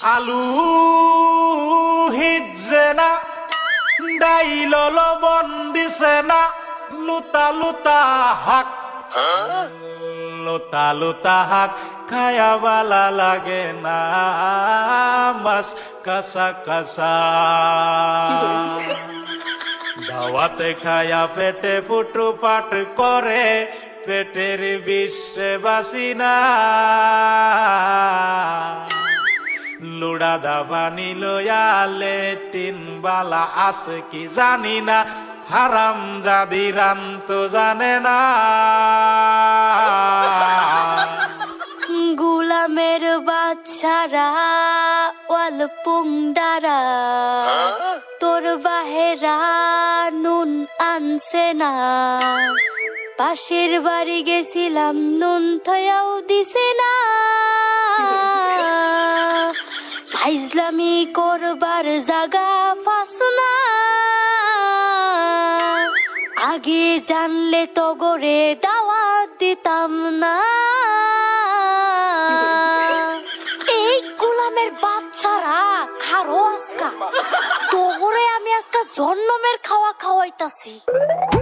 আলু হিজে না ডাইল লবণ দিছে না লুতা লুতা হাক লুতা লুতা হাক খায়া বালা লাগে না মাছ কাঁচা কাঁচা দাওয়াতে খায়া পেটে ফুটু পাট করে পেটের বিশ্বে বাসি না লুড়া দাবানি লয়া লেটিন বালা আছে কি জানি না হারাম জাদি রান্ত জানে না গুলামের বাচ্চারা ওয়াল পুংডারা তোর বাহেরা নুন আনছে না পাশের বাড়ি গেছিলাম নুন থয়াও দিছে না ফাইজলামি করবার জাগা ফাস না আগে জানলে তো গরে দাওয়াত দিতাম না এই গোলামের বাচ্চারা খারো আজকা তোরে আমি আজকা জন্মের খাওয়া খাওয়াইতাছি